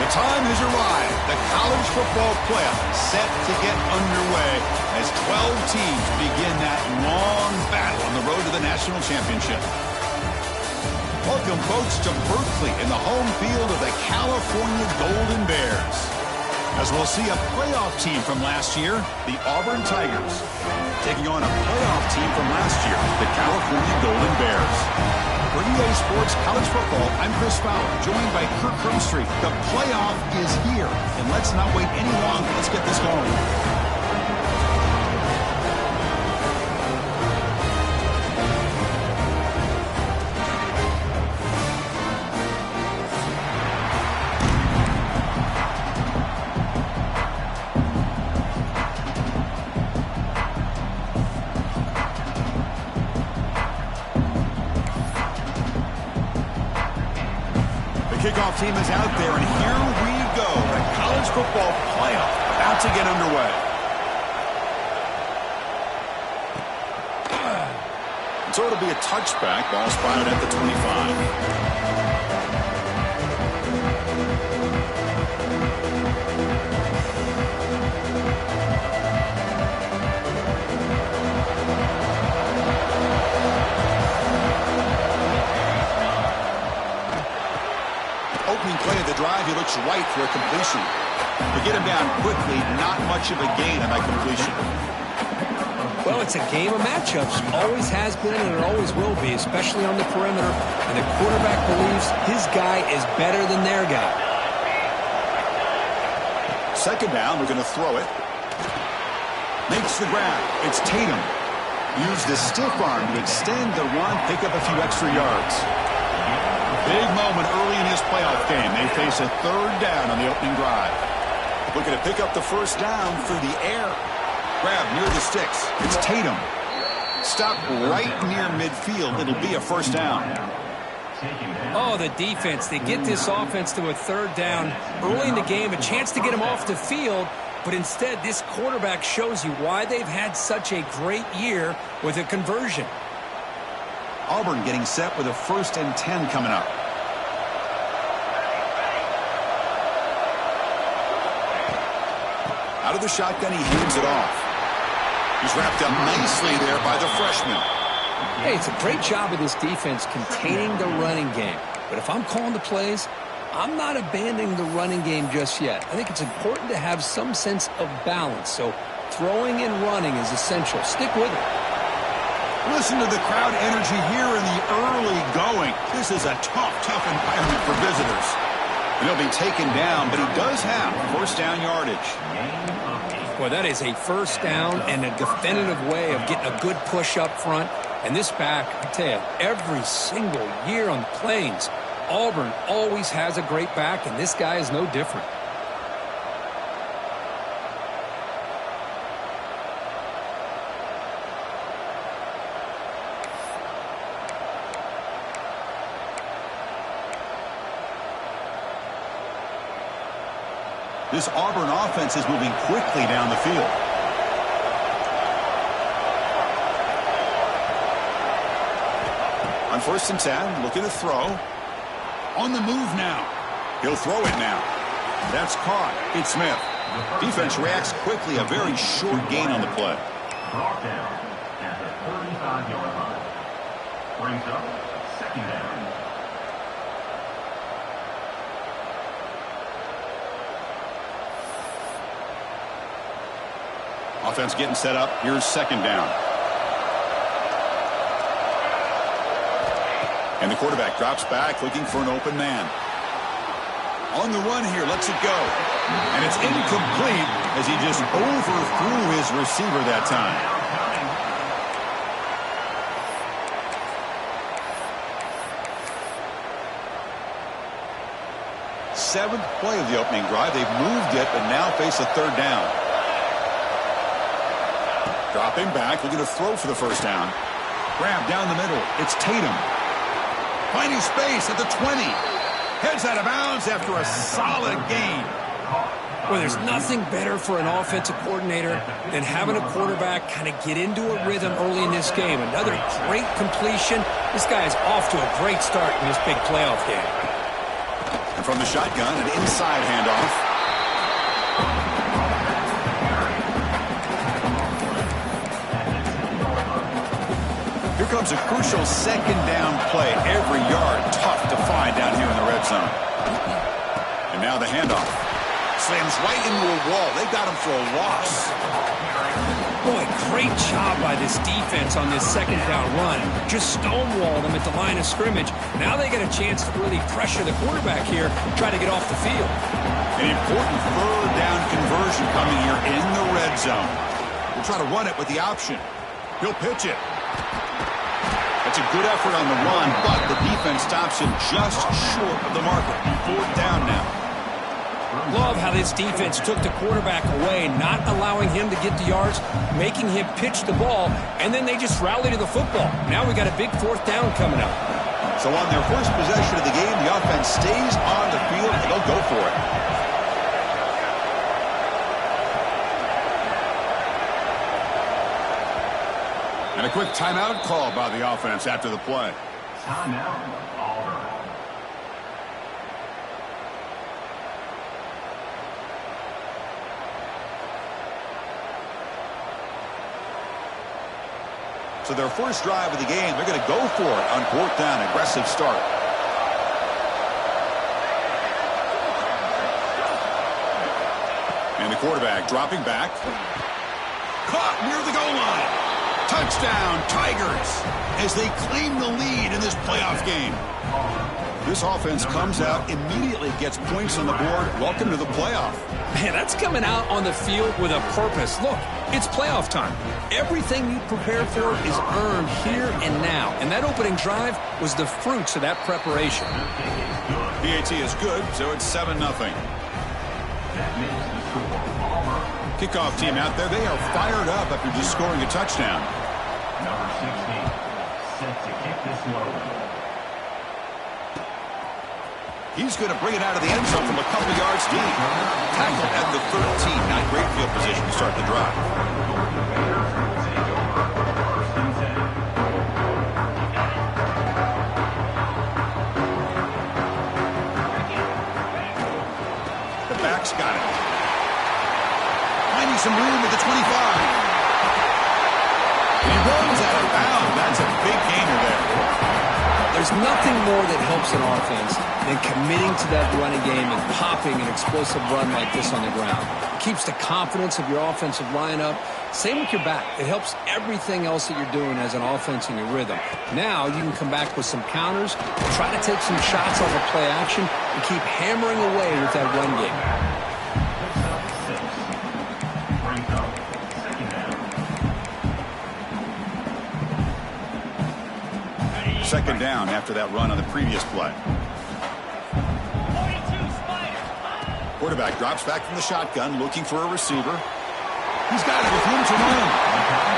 The time has arrived. The college football playoff set to get underway as 12 teams begin that long battle on the road to the national championship. Welcome, folks, to Berkeley in the home field of the California Golden Bears. As we'll see a playoff team from last year, the Auburn Tigers, taking on a playoff team from last year, the California Golden Bears. For EA Sports College Football, I'm Chris Fowler, joined by Kirk Crumstreet. The playoff is here, and let's not wait any longer. Let's get this going. Kickoff team is out there, and here we go. The college football playoff about to get underway. So it'll be a touchback. Ball spotted at the 25. Opening play of the drive, he looks right for a completion. But get him down quickly, not much of a gain on that completion. Well, it's a game of matchups. Always has been and it always will be, especially on the perimeter. And the quarterback believes his guy is better than their guy. Second down, we're going to throw it. Makes the grab. It's Tatum. Used the stiff arm to extend the run, pick up a few extra yards. Big moment early in his playoff game. They face a third down on the opening drive. Looking to pick up the first down through the air. Grab near the sticks. It's Tatum. Stop right near midfield. It'll be a first down. Oh, the defense. They get this offense to a third down early in the game. A chance to get him off the field. But instead, this quarterback shows you why they've had such a great year with a conversion. Auburn getting set with a 1st and 10 coming up. Out of the shotgun, he hands it off. He's wrapped up nicely there by the freshman. Hey, it's a great job of this defense containing the running game. But if I'm calling the plays, I'm not abandoning the running game just yet. I think it's important to have some sense of balance. So throwing and running is essential. Stick with it. Listen to the crowd energy here in the early going. This is a tough environment for visitors. And he'll be taken down, but he does have first down yardage. Well, that is a first down and a definitive way of getting a good push up front. And this back, I tell you, every single year on the Plains, Auburn always has a great back, and this guy is no different. This Auburn offense is moving quickly down the field. On 1st and 10, looking to throw. On the move now. He'll throw it now. That's caught. It's Smith. Defense reacts quickly. A very short gain on the play. Brought down at the 35-yard line. Brings up 2nd down. Offense getting set up. Here's 2nd down. And the quarterback drops back looking for an open man. On the run here, lets it go. And it's incomplete as he just overthrew his receiver that time. 7th play of the opening drive. They've moved it, but now face a third down. Dropping back, looking to throw for the first down. Grab down the middle. It's Tatum. Finding space at the 20. Heads out of bounds after a solid gain. Well, there's nothing better for an offensive coordinator than having a quarterback kind of get into a rhythm early in this game. Another great completion. This guy is off to a great start in this big playoff game. And from the shotgun, an inside handoff. Here comes a crucial second down play. Every yard tough to find down here in the red zone. And now the handoff. Slams right into a wall. They got him for a loss. Boy, great job by this defense on this second down run. Just stonewalled them at the line of scrimmage. Now they get a chance to really pressure the quarterback here, try to get off the field. An important third down conversion coming here in the red zone. We'll try to run it with the option. He'll pitch it. That's a good effort on the run, but the defense stops him just short of the marker. Fourth down now. Love how this defense took the quarterback away, not allowing him to get the yards, making him pitch the ball, and then they just rally to the football. Now we got a big fourth down coming up. So on their first possession of the game, the offense stays on the field, and they'll go for it. And a quick timeout call by the offense after the play. Timeout, Auburn. So their first drive of the game, they're going to go for it on fourth down. Aggressive start. And the quarterback dropping back. Caught near the goal line. Touchdown, Tigers, as they claim the lead in this playoff game. This offense comes out, immediately gets points on the board. Welcome to the playoff. Man, that's coming out on the field with a purpose. Look, it's playoff time. Everything you prepare for is earned here and now. And that opening drive was the fruits of that preparation. PAT is good, so it's 7-0. Kickoff team out there, they are fired up after just scoring a touchdown. Number 16, set to kick this one. He's going to bring it out of the end zone from a couple yards deep. Tackled at the 13. Not great field position to start the drive. The back's got it. Finding some room at the 25. He runs out of bounds. That's a big gainer there. There's nothing more that helps an offense than committing to that running game and popping an explosive run like this on the ground. It keeps the confidence of your offensive lineup. Same with your back. It helps everything else that you're doing as an offense in your rhythm. Now you can come back with some counters, try to take some shots off of play action, and keep hammering away with that run game. Second down after that run on the previous play. Quarterback drops back from the shotgun, looking for a receiver. He's got it with room to run.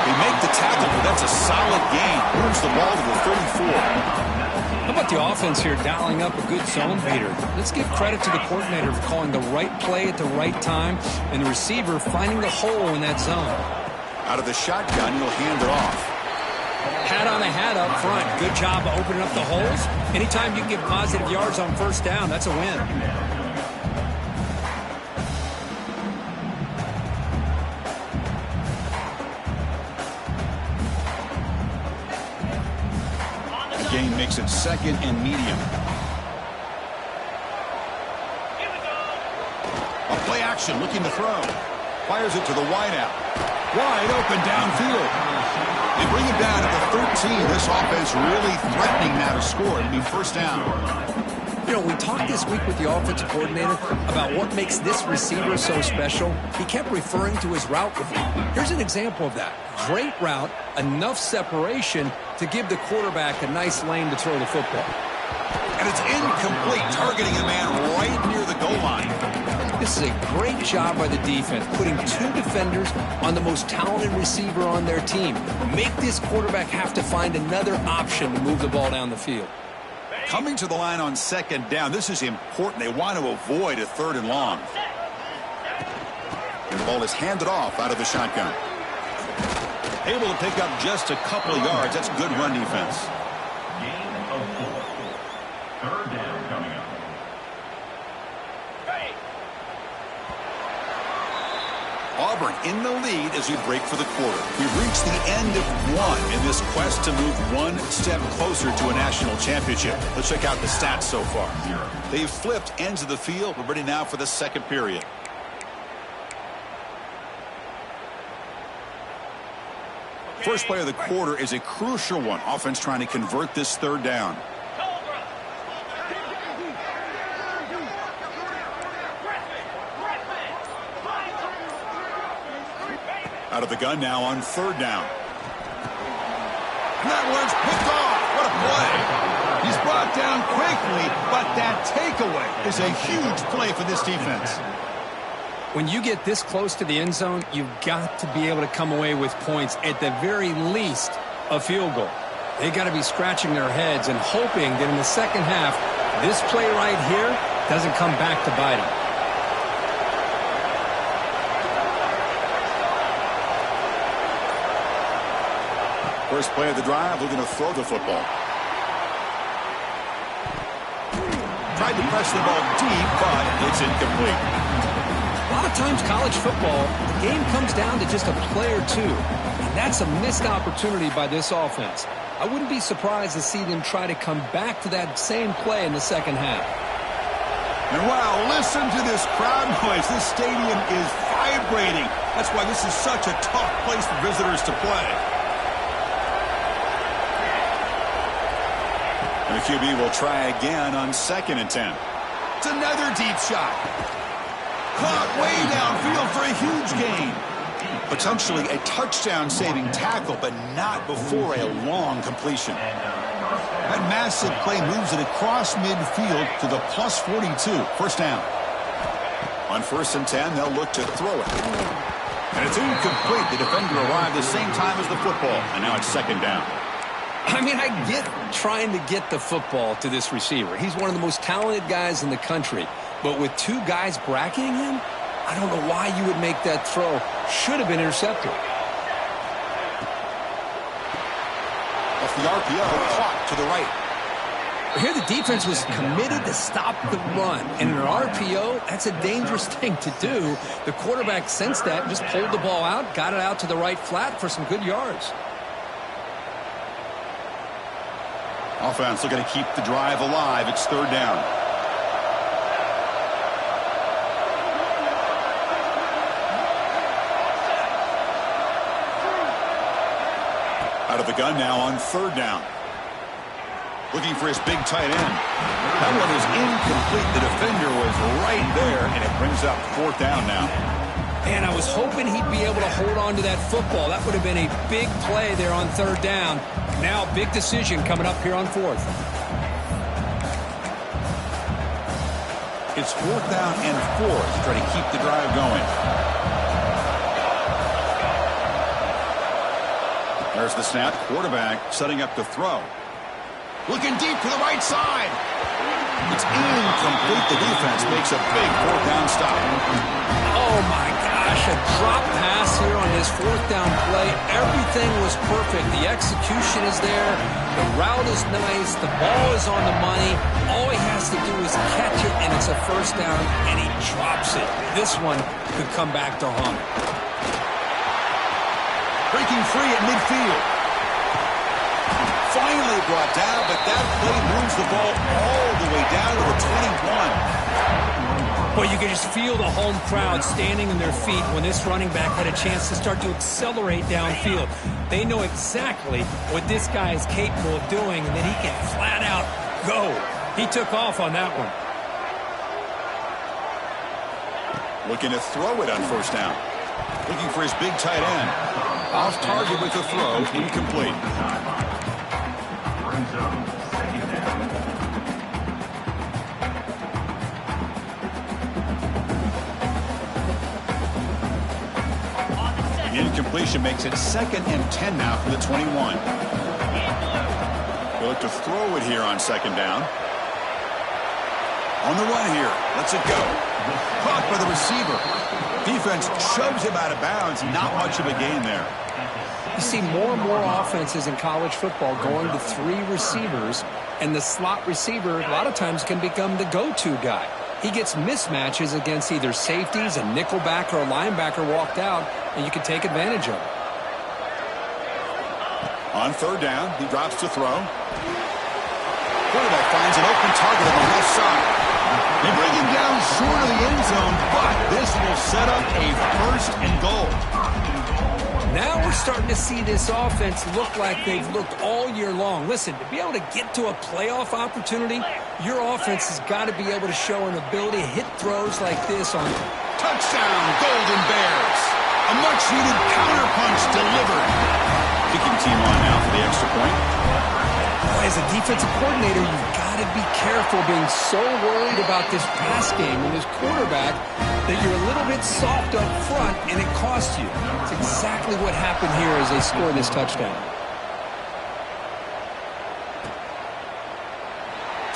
They make the tackle, but that's a solid gain. Moves the ball to the 34. How about the offense here dialing up a good zone beater? Let's give credit to the coordinator for calling the right play at the right time and the receiver finding the hole in that zone. Out of the shotgun, he'll hand it off. Hat on a hat up front. Good job of opening up the holes. Anytime you can get positive yards on first down, that's a win. The game makes it second and medium. A play action, looking to throw. Fires it to the wideout. Wide open downfield. They bring him down to the 13. This offense really threatening now to score. It'll be first down. You know, we talked this week with the offensive coordinator about what makes this receiver so special. He kept referring to his route with me. Here's an example of that. Great route, enough separation to give the quarterback a nice lane to throw the football. And it's incomplete, targeting a man right near the goal line. This is a great job by the defense, putting two defenders on the most talented receiver on their team. Make this quarterback have to find another option to move the ball down the field. Coming to the line on second down, this is important. They want to avoid a third and long. And the ball is handed off out of the shotgun. Able to pick up just a couple of yards. That's good run defense. Gain of 4. Third down coming up. Auburn in the lead as we break for the quarter. We've reached the end of one in this quest to move one step closer to a national championship. Let's check out the stats so far. They've flipped ends of the field. We're ready now for the second period. First play of the quarter is a crucial one. Offense trying to convert this third down. Out of the gun now on third down. And that one's picked off. What a play. He's brought down quickly, but that takeaway is a huge play for this defense. When you get this close to the end zone, you've got to be able to come away with points, at the very least, a field goal. They got to be scratching their heads and hoping that in the second half, this play right here doesn't come back to bite them. First play of the drive, looking to throw the football. Tried to press the ball deep, but it's incomplete. A lot of times college football, the game comes down to just a play or two. And that's a missed opportunity by this offense. I wouldn't be surprised to see them try to come back to that same play in the second half. And wow, listen to this crowd noise. This stadium is vibrating. That's why this is such a tough place for visitors to play. And the QB will try again on 2nd and 10. It's another deep shot. Caught way downfield for a huge gain. Potentially a touchdown-saving tackle, but not before a long completion. That massive play moves it across midfield to the plus 42. First down. On 1st and 10, they'll look to throw it. And it's incomplete. The defender arrived the same time as the football. And now it's 2nd down. I mean, I get trying to get the football to this receiver. He's one of the most talented guys in the country. But with two guys bracketing him, I don't know why you would make that throw. Should have been intercepted. Off the RPO, caught to the right. Here the defense was committed to stop the run. And in an RPO, that's a dangerous thing to do. The quarterback sensed that, just pulled the ball out, got it out to the right flat for some good yards. Offense looking to keep the drive alive. It's 3rd down. Out of the gun now on 3rd down. Looking for his big tight end. That one is incomplete. The defender was right there, and it brings up 4th down now. And I was hoping he'd be able to hold on to that football. That would have been a big play there on 3rd down. Now, big decision coming up here on 4th. It's 4th down and 4 to try to keep the drive going. There's the snap. Quarterback setting up to throw. Looking deep to the right side. It's incomplete. The defense makes a big 4th down stop. Oh, my gosh. A drop pass here on this 4th down play. Everything was perfect. The execution is there. The route is nice. The ball is on the money. All he has to do is catch it, and it's a 1st down, and he drops it. This one could come back to haunt him. Breaking free at midfield. Finally brought down, but that play moves the ball all the way down to the 21. Well, you can just feel the home crowd standing on their feet when this running back had a chance to start to accelerate downfield. They know exactly what this guy is capable of doing and that he can flat out go. He took off on that one. Looking to throw it on 1st down. Looking for his big tight end. Off target with the throw, incomplete. The incompletion makes it 2nd and 10 now for the 21. They look to throw it here on 2nd down. On the run here. Lets it go. Caught by the receiver. Defense shoves him out of bounds. Not much of a gain there. You see more and more offenses in college football going to 3 receivers, and the slot receiver a lot of times can become the go-to guy. he gets mismatches against either safeties, a nickelback, or a linebacker walked out, and you can take advantage of it. On third down, he drops to throw. Quarterback finds an open target on the left side. They bring him down short of the end zone, but this will set up a first and goal. Now we're starting to see this offense look like they've looked all year long. Listen, to be able to get to a playoff opportunity, your offense has got to be able to show an ability to hit throws like this on touchdown, Golden Bears. A much-needed counterpunch delivered. Kicking team on now for the extra point. As a defensive coordinator, you've got to be careful being so worried about this pass game and this quarterback that you're a little bit soft up front and it costs you. It's exactly what happened here as they score this touchdown.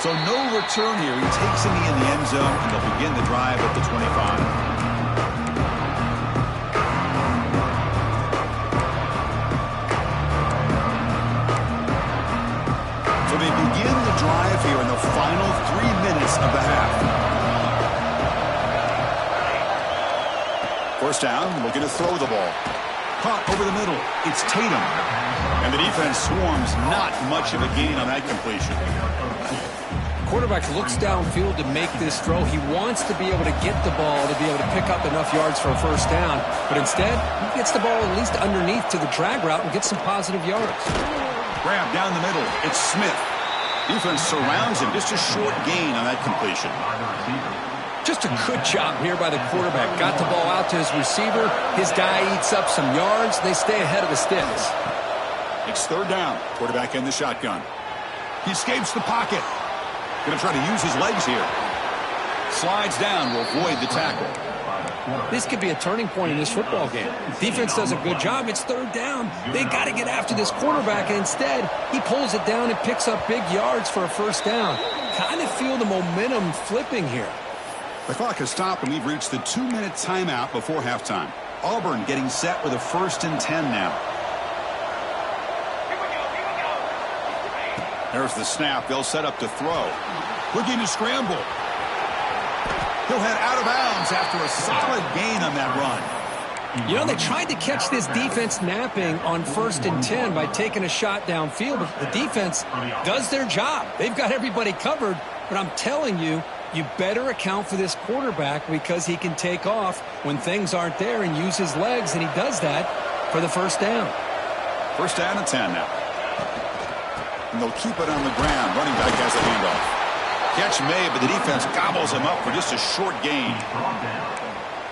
So no return here. He takes it in the end zone, and they'll begin the drive at the 25. So they begin the drive here in the final 3 minutes of the half. First down, looking to throw the ball. Caught over the middle. It's Tatum. And the defense swarms, not much of a gain on that completion. Quarterback looks downfield to make this throw. He wants to be able to get the ball to be able to pick up enough yards for a first down. But instead, he gets the ball at least underneath to the drag route and gets some positive yards. Grab down the middle. It's Smith. Defense surrounds him. Just a short gain on that completion. Just a good job here by the quarterback. Got the ball out to his receiver. His guy eats up some yards. They stay ahead of the sticks. It's third down. Quarterback in the shotgun. He escapes the pocket. Going to try to use his legs here. Slides down will avoid the tackle. This could be a turning point in this football game. Defense does a good job. It's third down. They got to get after this quarterback, and instead, he pulls it down and picks up big yards for a first down. Kind of feel the momentum flipping here. The clock has stopped, and we've reached the 2-minute timeout before halftime. Auburn getting set with a 1st and 10 now. There's the snap. They'll set up to throw. Looking to scramble. He'll head out of bounds after a solid gain on that run. You know, they tried to catch this defense napping on 1st and 10 by taking a shot downfield, but the defense does their job. They've got everybody covered, but I'm telling you, you better account for this quarterback because he can take off when things aren't there and use his legs, and he does that for the first down. First down and 10 now. And they'll keep it on the ground. Running back has the handoff. Catch made, but the defense gobbles him up for just a short gain.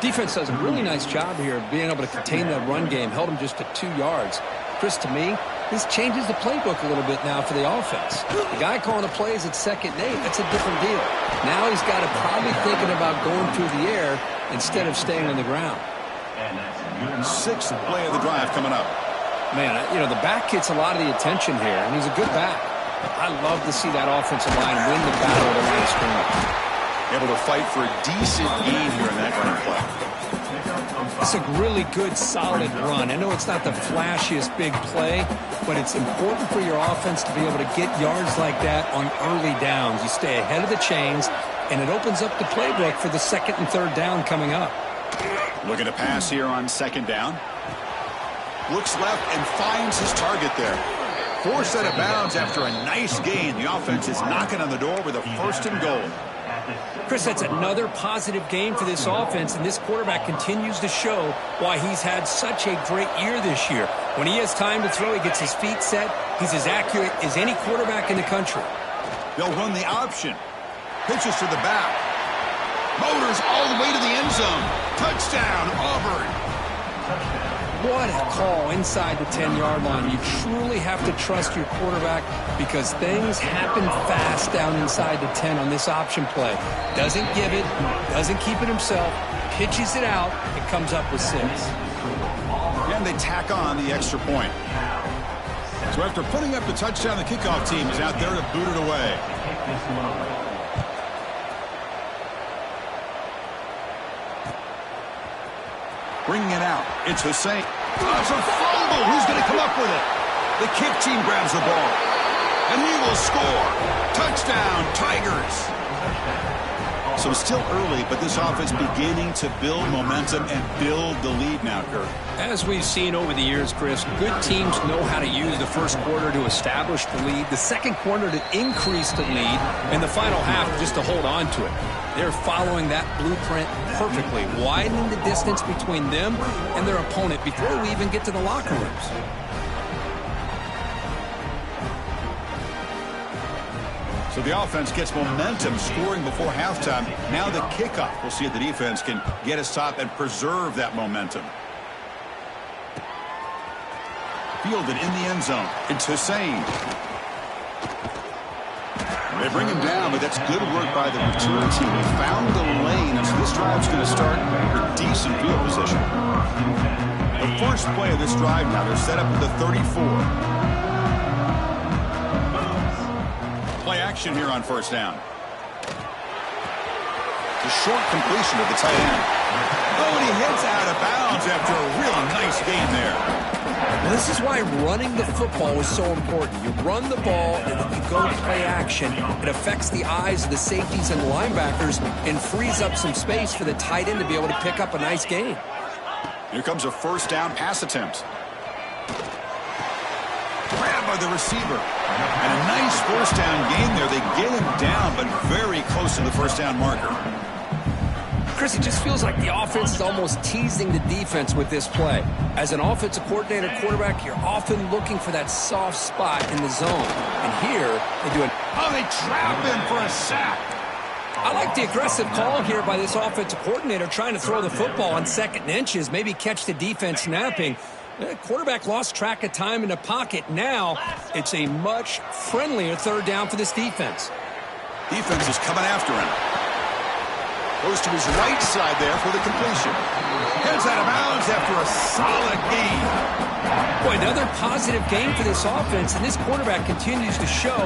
Defense does a really nice job here of being able to contain that run game. Held him just to 2 yards. Chris, to me, this changes the playbook a little bit now for the offense. The guy calling the plays at 2nd and 8, that's a different deal. Now he's got to probably thinking about going through the air instead of staying on the ground. 6th play of the drive coming up. Man, you know, the back gets a lot of the attention here, and he's a good back. I love to see that offensive line win the battle at the line of scrimmage. Able to fight for a decent gain here in that running play. It's a really good, solid run. I know it's not the flashiest big play, but it's important for your offense to be able to get yards like that on early downs. You stay ahead of the chains, and it opens up the playbook for the 2nd and 3rd down coming up. Looking to pass here on 2nd down. Looks left and finds his target there. Forced out of bounds after a nice gain. The offense is knocking on the door with a 1st and goal. Chris, that's another positive game for this offense, and this quarterback continues to show why he's had such a great year this year. When he has time to throw, he gets his feet set. He's as accurate as any quarterback in the country. They'll run the option. Pitches to the back. Motors all the way to the end zone. Touchdown, Auburn. What a call inside the 10-yard line. You truly have to trust your quarterback because things happen fast down inside the 10 on this option play. Doesn't give it, doesn't keep it himself, pitches it out, and comes up with 6. And they tack on the extra point. So after putting up the touchdown, the kickoff team is out there to boot it away. Bringing it out. It's Hussein. Oh, it's a fumble. Who's going to come up with it? The kick team grabs the ball. And he will score. Touchdown, Tigers. So still early, but this offense beginning to build momentum and build the lead now, Kurt. As we've seen over the years, Chris, good teams know how to use the first quarter to establish the lead, the second quarter to increase the lead, and the final half just to hold on to it. They're following that blueprint perfectly, widening the distance between them and their opponent before we even get to the locker rooms. So the offense gets momentum scoring before halftime. Now the kickoff. We'll see if the defense can get a stop and preserve that momentum. Fielded in the end zone. It's Hussein. They bring him down, but that's good work by the return team. They found the lane, and so this drive's going to start with decent field position. The first play of this drive now, they're set up at the 34. Play action here on first down. The short completion of the tight end. Oh, and he heads out of bounds after a really nice gain there. Now, this is why running the football is so important. You run the ball, and then you go play action. It affects the eyes of the safeties and linebackers and frees up some space for the tight end to be able to pick up a nice gain. Here comes a first down pass attempt. Grabbed by the receiver. And a nice first down gain there. They get him down, but very close to the first down marker. Chris, it just feels like the offense is almost teasing the defense with this play. As an offensive coordinator quarterback, you're often looking for that soft spot in the zone. And here, they do it. Oh, they trap him for a sack. I like the aggressive call here by this offensive coordinator trying to throw the football on second and inches, maybe catch the defense napping. The quarterback lost track of time in the pocket. Now, it's a much friendlier third down for this defense. Defense is coming after him. Goes to his right side there for the completion. Heads out of bounds after a solid gain. Boy, another positive game for this offense, and this quarterback continues to show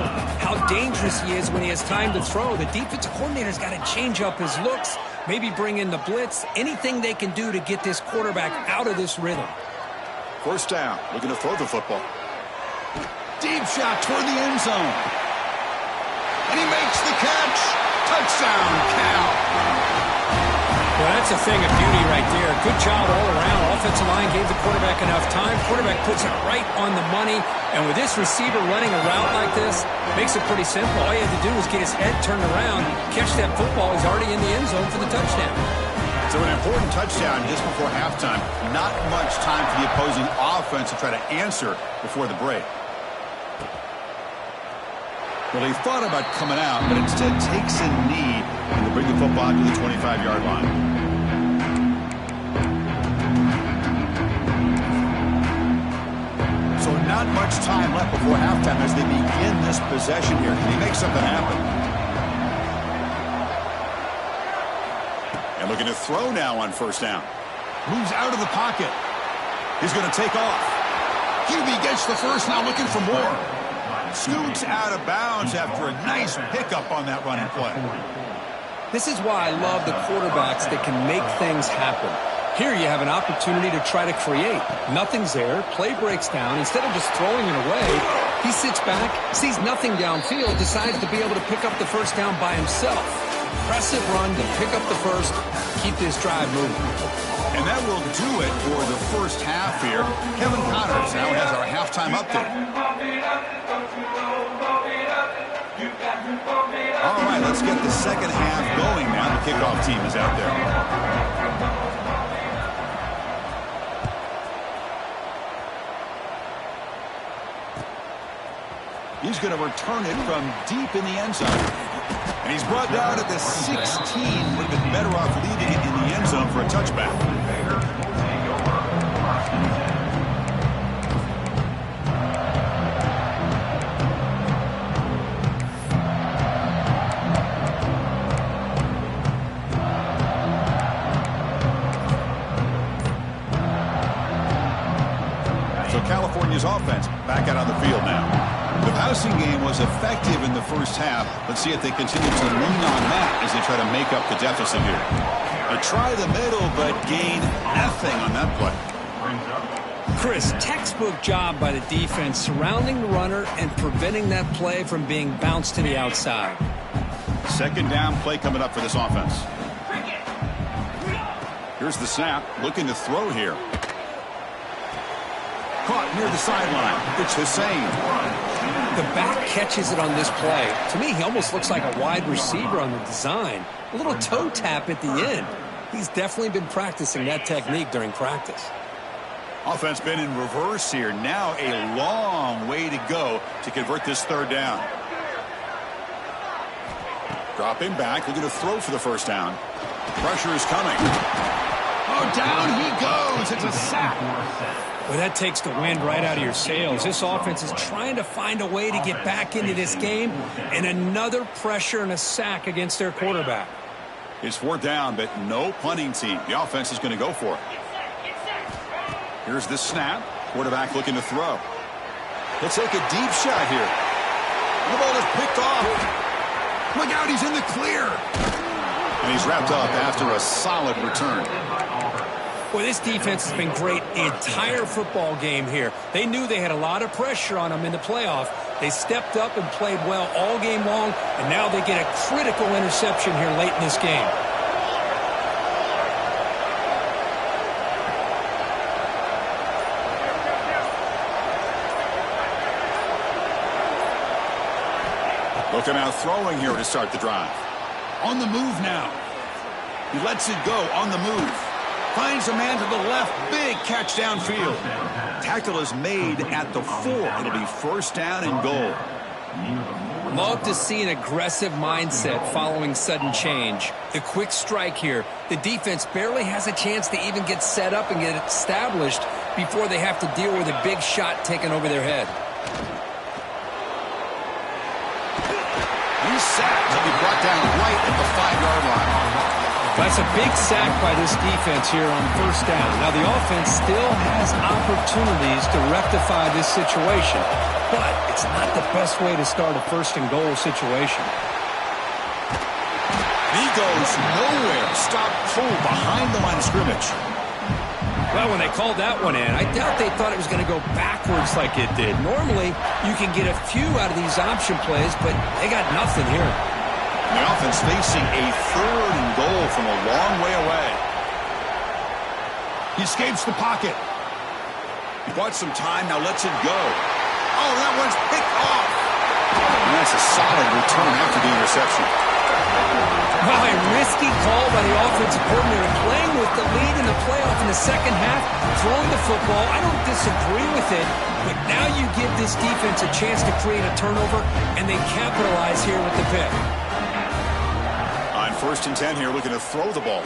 how dangerous he is when he has time to throw. The defensive coordinator's got to change up his looks, maybe bring in the blitz, anything they can do to get this quarterback out of this rhythm. First down, looking to throw the football. Deep shot toward the end zone. And he makes the catch. Touchdown, Cal. Well, that's a thing of beauty right there. Good job all around. Offensive line gave the quarterback enough time. Quarterback puts it right on the money. And with this receiver running a route like this, makes it pretty simple. All he had to do was get his head turned around, catch that football. He's already in the end zone for the touchdown. So an important touchdown just before halftime. Not much time for the opposing offense to try to answer before the break. Well, he thought about coming out, but instead takes a knee and to bring the football to the 25-yard line. So not much time left before halftime as they begin this possession here. Can he make something happen? And looking to throw now on first down. Moves out of the pocket. He's going to take off. QB gets the first, now looking for more. Scoots out of bounds after a nice pickup on that running play. This is why I love the quarterbacks that can make things happen. Here you have an opportunity to try to create. Nothing's there. Play breaks down. Instead of just throwing it away, he sits back, sees nothing downfield, decides to be able to pick up the first down by himself. Impressive run to pick up the first, keep this drive moving. And that will do it for the first half here. Kevin Connors now has our halftime update. All right, let's get the second half going now. The kickoff team is out there. He's going to return it from deep in the end zone. And he's brought down at the 16. Would have been better off leaving it in the end zone for a touchback. So California's offense back out on the field now. The passing game was effective in the first half. Let's see if they continue to lean on that as they try to make up the deficit here. They try the middle, but gain nothing on that play. Chris, textbook job by the defense surrounding the runner and preventing that play from being bounced to the outside. Second down play coming up for this offense. Here's the snap. Looking to throw here. Caught near the sideline. It's Hussein. The back catches it on this play. To me, he almost looks like a wide receiver on the design. A little toe tap at the end. He's definitely been practicing that technique during practice. Offense been in reverse here. Now a long way to go to convert this third down. Dropping back, looking to throw for the first down. Pressure is coming. Oh, down he goes. It's a sack. Well, that takes the wind right out of your sails. This offense is trying to find a way to get back into this game, and another pressure and a sack against their quarterback. It's fourth down, but no punting team. The offense is going to go for it. Here's the snap. Quarterback looking to throw. He'll take a deep shot here. The ball is picked off. Look out, he's in the clear. And he's wrapped up after a solid return. Boy, this defense has been great the entire football game here. They knew they had a lot of pressure on them in the playoff. They stepped up and played well all game long, and now they get a critical interception here late in this game. Looking out throwing here to start the drive. On the move now. He lets it go on the move. Finds a man to the left. Big catch downfield. Tackle is made at the 4. It'll be first down and goal. Love to see an aggressive mindset following sudden change. The quick strike here. The defense barely has a chance to even get set up and get established before they have to deal with a big shot taken over their head. He's sacked. He'll be brought down right at the 5-yard line. That's a big sack by this defense here on first down. Now, the offense still has opportunities to rectify this situation, but it's not the best way to start a first-and-goal situation. He goes nowhere. Stop full behind the line of scrimmage. Well, when they called that one in, I doubt they thought it was going to go backwards like it did. Normally, you can get a few out of these option plays, but they got nothing here. The offense facing a third and goal from a long way away. He escapes the pocket. He bought some time, now lets it go. Oh, that one's picked off. And that's a solid return after the interception. Well, a risky call by the offensive coordinator, playing with the lead in the playoff in the second half, throwing the football. I don't disagree with it, but now you give this defense a chance to create a turnover, and they capitalize here with the pick. On first and 10 here, looking to throw the ball.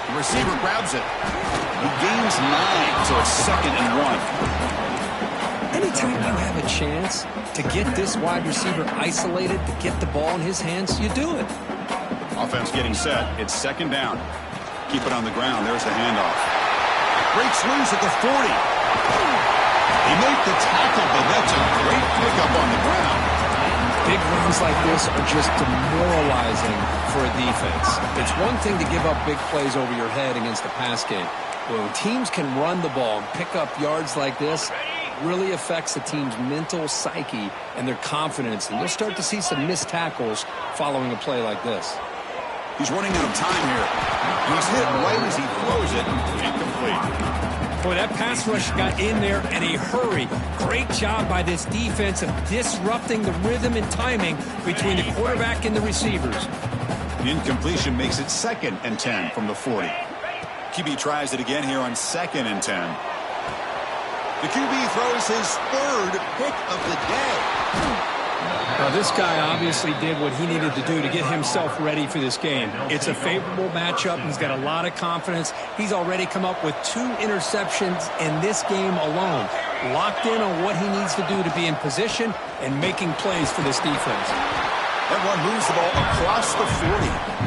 The receiver grabs it. He gains 9, so it's second and 1. Anytime you have a chance to get this wide receiver isolated, to get the ball in his hands, you do it. Offense getting set. It's second down. Keep it on the ground. There's the handoff. Breaks loose at the 40. He made the tackle, but that's a great pickup on the ground. Big runs like this are just demoralizing for a defense. It's one thing to give up big plays over your head against the pass game. But when teams can run the ball and pick up yards like this, it really affects the team's mental psyche and their confidence. And you'll start to see some missed tackles following a play like this. He's running out of time here. He's hit right as he throws it. Incomplete. Boy, that pass rush got in there in a hurry. Great job by this defense of disrupting the rhythm and timing between the quarterback and the receivers. The incompletion makes it second and 10 from the 40. QB tries it again here on second and 10. The QB throws his third pick of the day. Now, this guy obviously did what he needed to do to get himself ready for this game. It's a favorable matchup. He's got a lot of confidence. He's already come up with 2 interceptions in this game alone. Locked in on what he needs to do to be in position and making plays for this defense. Everyone moves the ball across the 40.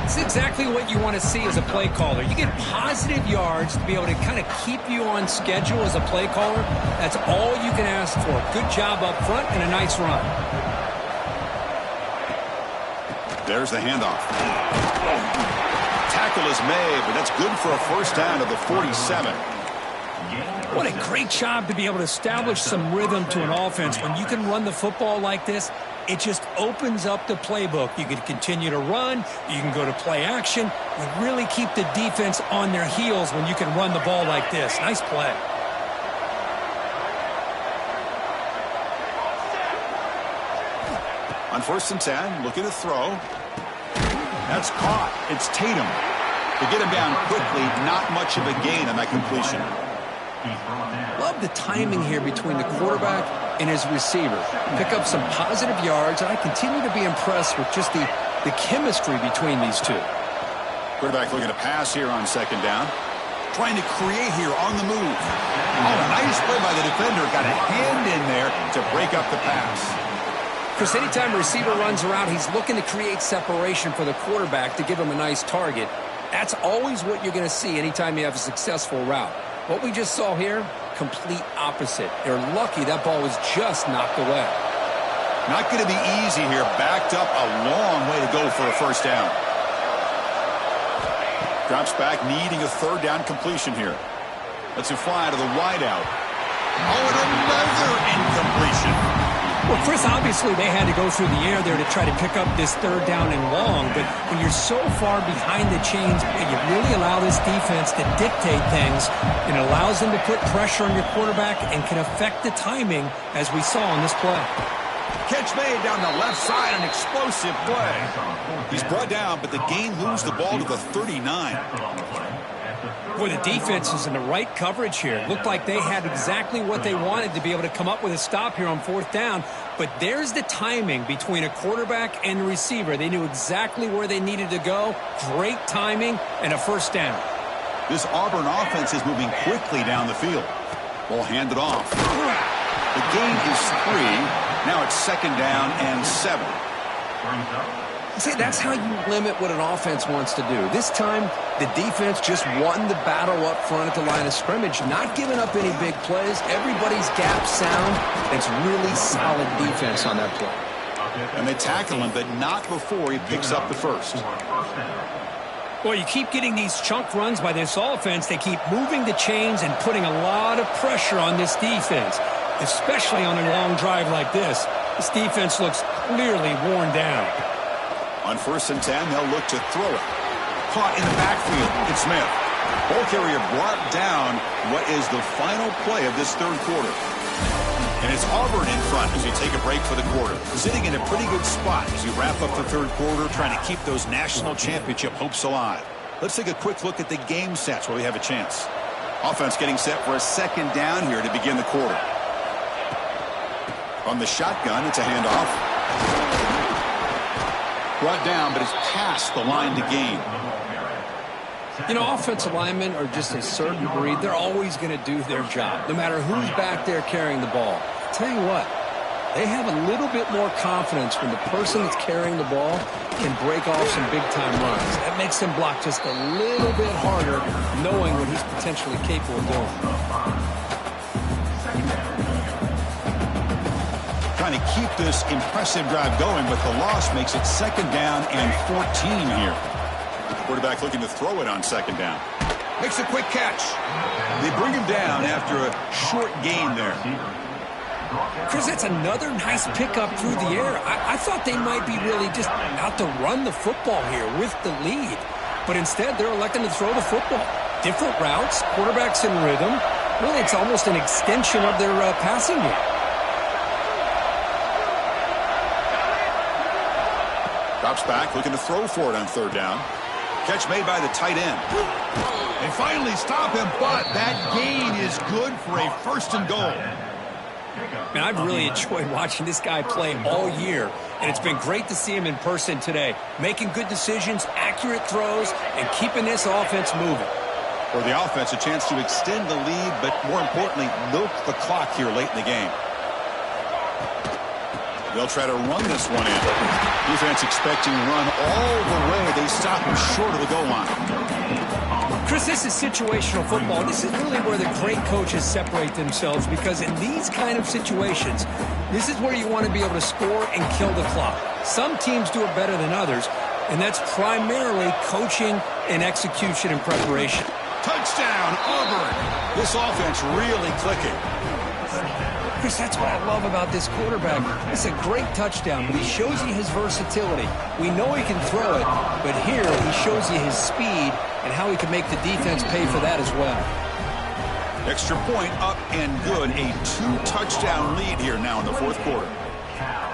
It's exactly what you want to see as a play caller. You get positive yards to be able to kind of keep you on schedule as a play caller. That's all you can ask for. Good job up front and a nice run. There's the handoff. Tackle is made, but that's good for a first down to the 47. What a great job to be able to establish some rhythm to an offense. When you can run the football like this, it just opens up the playbook. You can continue to run. You can go to play action. You really keep the defense on their heels when you can run the ball like this. Nice play. On 1st and 10, looking to throw. That's caught. It's Tatum. To get him down quickly, not much of a gain on that completion. Love the timing here between the quarterback and his receiver. Pick up some positive yards, and I continue to be impressed with just the chemistry between these two. Quarterback looking to pass here on 2nd down. Trying to create here on the move. Oh, nice play by the defender. Got a hand in there to break up the pass. Chris, anytime a receiver runs around, he's looking to create separation for the quarterback to give him a nice target. That's always what you're going to see anytime you have a successful route. What we just saw here, complete opposite. They're lucky that ball was just knocked away. Not going to be easy here. Backed up a long way to go for a 1st down. Drops back, needing a 3rd down completion here. Lets him fly to the wideout. Oh, and another incompletion. Well, Chris, obviously they had to go through the air there to try to pick up this 3rd down and long, but when you're so far behind the chains, you really allow this defense to dictate things, and it allows them to put pressure on your quarterback and can affect the timing, as we saw on this play. Catch made down the left side, an explosive play. He's brought down, but the gain moves the ball to the 39. Boy, the defense is in the right coverage here. It looked like they had exactly what they wanted to be able to come up with a stop here on 4th down. But there's the timing between a quarterback and the receiver. They knew exactly where they needed to go. Great timing and a 1st down. This Auburn offense is moving quickly down the field. Ball handed off. The gain is 3. Now it's 2nd down and 7. See, that's how you limit what an offense wants to do. This time, the defense just won the battle up front at the line of scrimmage, not giving up any big plays. Everybody's gap sound. It's really solid defense on that play. And they tackle him, but not before he picks up the 1st. Well, you keep getting these chunk runs by this offense. They keep moving the chains and putting a lot of pressure on this defense, especially on a long drive like this. This defense looks clearly worn down. On 1st and 10, they'll look to throw it. Caught in the backfield. It's Smith. Ball carrier brought down what is the final play of this 3rd quarter. And it's Auburn in front as you take a break for the quarter. Sitting in a pretty good spot as you wrap up the 3rd quarter, trying to keep those national championship hopes alive. Let's take a quick look at the game sets where we have a chance. Offense getting set for a 2nd down here to begin the quarter. From the shotgun, it's a handoff. Brought down, but it's past the line to gain. You know, offensive linemen are just a certain breed. They're always going to do their job, no matter who's back there carrying the ball. I'll tell you what, they have a little bit more confidence when the person that's carrying the ball can break off some big-time runs. That makes them block just a little bit harder, knowing what he's potentially capable of doing. Trying to keep this impressive drive going, but the loss makes it 2nd down and 14 here. Quarterback looking to throw it on 2nd down. Makes a quick catch. They bring him down after a short gain there. Chris, that's another nice pickup through the air. I thought they might be really just out to run the football here with the lead. But instead, they're electing to throw the football. Different routes, quarterbacks in rhythm. Really, it's almost an extension of their passing game. Drops back, looking to throw for it on 3rd down. Catch made by the tight end. They finally stop him, but that gain is good for a 1st and goal. Man, I've really enjoyed watching this guy play all year, and it's been great to see him in person today. Making good decisions, accurate throws, and keeping this offense moving. For the offense, a chance to extend the lead, but more importantly, milk the clock here late in the game. They'll try to run this one in. Defense expecting run all the way. They stop him short of the goal line. Chris, this is situational football. This is really where the great coaches separate themselves, because in these kind of situations, this is where you want to be able to score and kill the clock. Some teams do it better than others, and that's primarily coaching and execution and preparation. Touchdown, Auburn. This offense really clicking. Chris, that's what I love about this quarterback. It's a great touchdown, but he shows you his versatility. We know he can throw it, but here he shows you his speed and how he can make the defense pay for that as well. Extra point up and good. A 2-touchdown lead here now in the fourth quarter. Cal,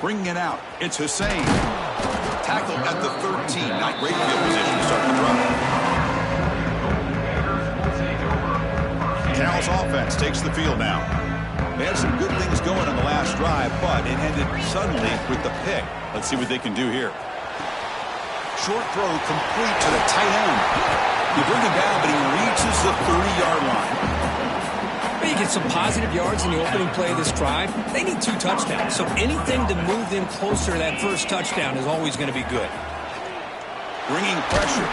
14. Bringing it out. It's Hussein. Tackled at the 13. Not great field position to start the throw. Cal's offense takes the field now. They had some good things going on the last drive, but it ended suddenly with the pick. Let's see what they can do here. Short throw complete to the tight end. You bring him down, but he reaches the 30-yard line. You get some positive yards in the opening play of this drive. They need 2 touchdowns, so anything to move them closer to that first touchdown is always going to be good. Bringing pressure.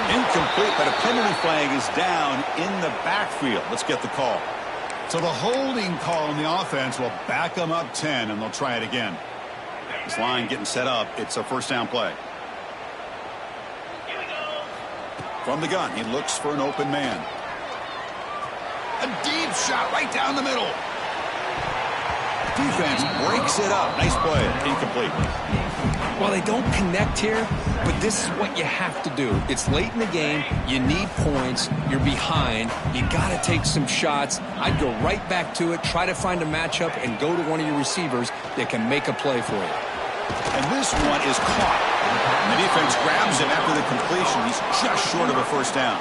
Incomplete, but a penalty flag is down in the backfield. Let's get the call. So the holding call on the offense will back them up 10, and they'll try it again. This line getting set up. It's a first down play. From the gun, he looks for an open man. A deep shot right down the middle. Defense breaks it up. Nice play. Incomplete. Well, they don't connect here, but this is what you have to do. It's late in the game. You need points. You're behind. You got to take some shots. I'd go right back to it, try to find a matchup, and go to one of your receivers that can make a play for you. And this one is caught. And the defense grabs him after the completion. He's just short of a first down.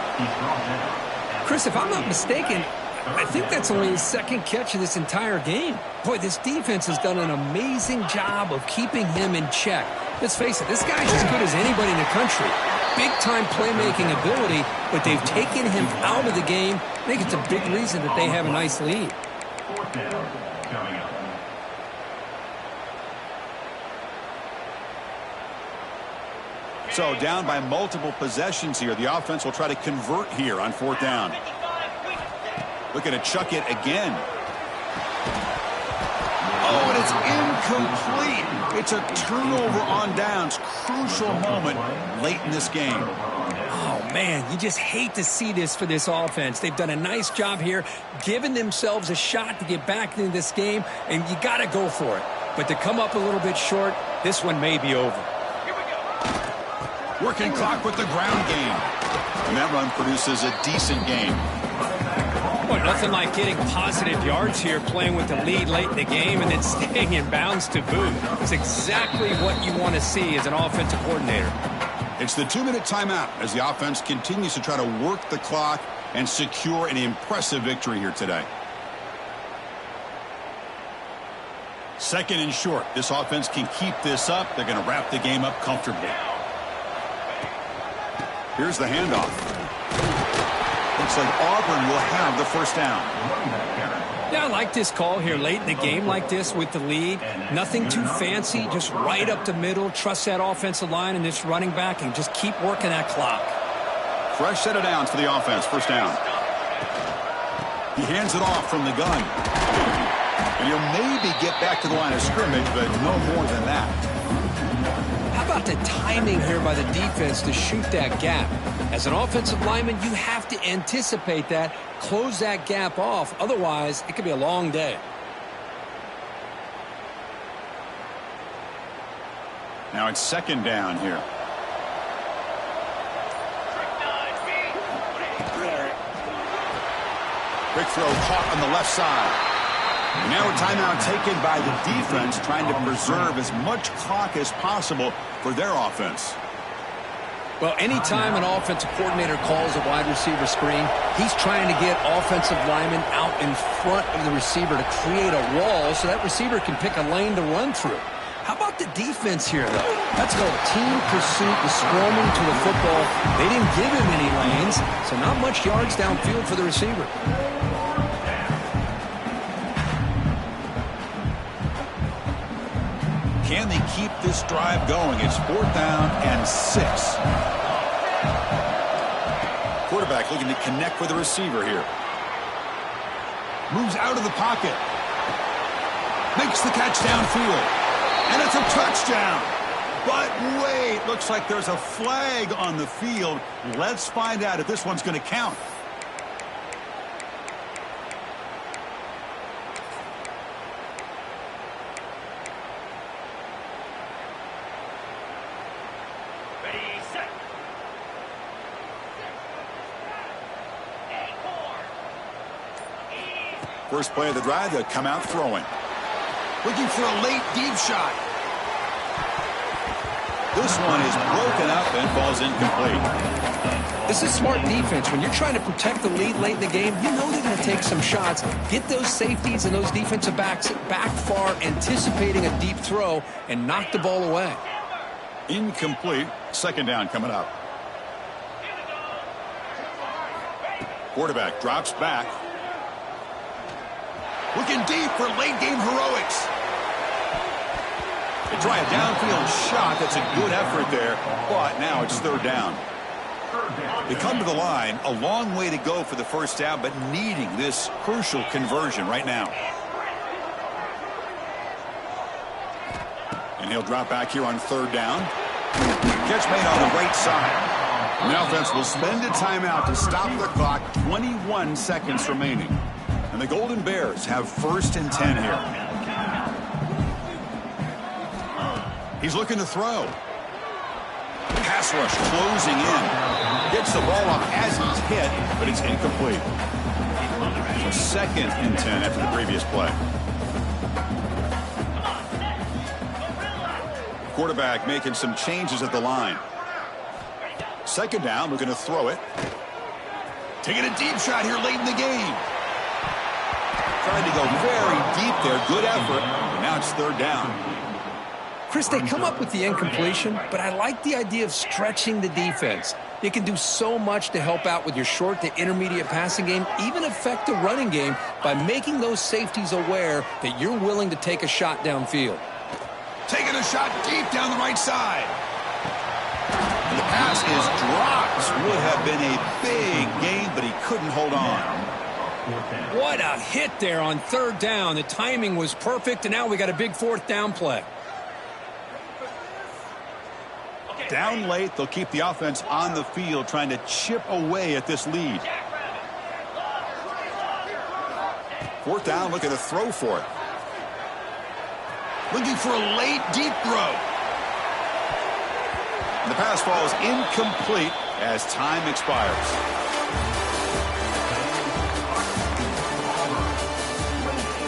Chris, if I'm not mistaken, I think that's only his second catch of this entire game. Boy, this defense has done an amazing job of keeping him in check. Let's face it, this guy's as good as anybody in the country. Big-time playmaking ability, but they've taken him out of the game. I think it's a big reason that they have a nice lead. Fourth down coming up. So down by multiple possessions here. The offense will try to convert here on fourth down. Looking to chuck it again. Oh, and it's incomplete. It's a turnover on downs. Crucial moment late in this game. Oh, man, you just hate to see this for this offense. They've done a nice job here, giving themselves a shot to get back into this game, and you got to go for it. But to come up a little bit short, this one may be over. Working clock with the ground game. And that run produces a decent game. Boy, nothing like getting positive yards here, playing with the lead late in the game and then staying in bounds to boot. It's exactly what you want to see as an offensive coordinator. It's the 2-minute timeout as the offense continues to try to work the clock and secure an impressive victory here today. Second and short. This offense can keep this up. They're going to wrap the game up comfortably. Here's the handoff. Looks like Auburn will have the first down. Yeah, I like this call here late in the game like this with the lead. Nothing too fancy, just right up the middle. Trust that offensive line and this running back and just keep working that clock. Fresh set of downs for the offense. First down. He hands it off from the gun. And he'll maybe get back to the line of scrimmage, but no more than that. How about the timing here by the defense to shoot that gap? As an offensive lineman, you have to anticipate that, close that gap off. Otherwise, it could be a long day. Now it's second down here. Quick throw caught on the left side. And now a timeout taken by the defense, trying to preserve as much clock as possible for their offense. Well, anytime an offensive coordinator calls a wide receiver screen, he's trying to get offensive linemen out in front of the receiver to create a wall so that receiver can pick a lane to run through. How about the defense here, though? That's called team pursuit, the swarming to the football. They didn't give him any lanes, so not much yards downfield for the receiver. Can they keep this drive going? It's fourth down and 6. Quarterback looking to connect with the receiver here. Moves out of the pocket. Makes the catch downfield. And it's a touchdown. But wait, looks like there's a flag on the field. Let's find out if this one's going to count. First play of the drive, they'll come out throwing. Looking for a late deep shot. This one is broken up and falls incomplete. This is smart defense. When you're trying to protect the lead late in the game, you know they're going to take some shots. Get those safeties and those defensive backs back far, anticipating a deep throw, and knock the ball away. Incomplete. Second down coming up. Quarterback drops back. Looking deep for late game heroics. They try a downfield shot. That's a good effort there, but now it's third down. They come to the line, a long way to go for the first down, but needing this crucial conversion right now. And he'll drop back here on third down. Catch made on the right side. And the offense will spend a timeout to stop the clock. 21 seconds remaining. And the Golden Bears have first and 10 here. He's looking to throw. Pass rush closing in. Gets the ball off as he's hit, but it's incomplete. So second and 10 after the previous play. Quarterback making some changes at the line. Second down, looking to throw it. Taking a deep shot here late in the game. Trying to go very deep there. Good effort. And now it's third down. Chris, they come up with the incompletion, but I like the idea of stretching the defense. You can do so much to help out with your short to intermediate passing game, even affect the running game by making those safeties aware that you're willing to take a shot downfield. Taking a shot deep down the right side. And the pass is dropped. Would have been a big game, but he couldn't hold on. What a hit there on third down. The timing was perfect, and now we got a big fourth down play. Down late, they'll keep the offense on the field trying to chip away at this lead. Fourth down, looking to throw for it. Looking for a late deep throw. And the pass falls incomplete as time expires.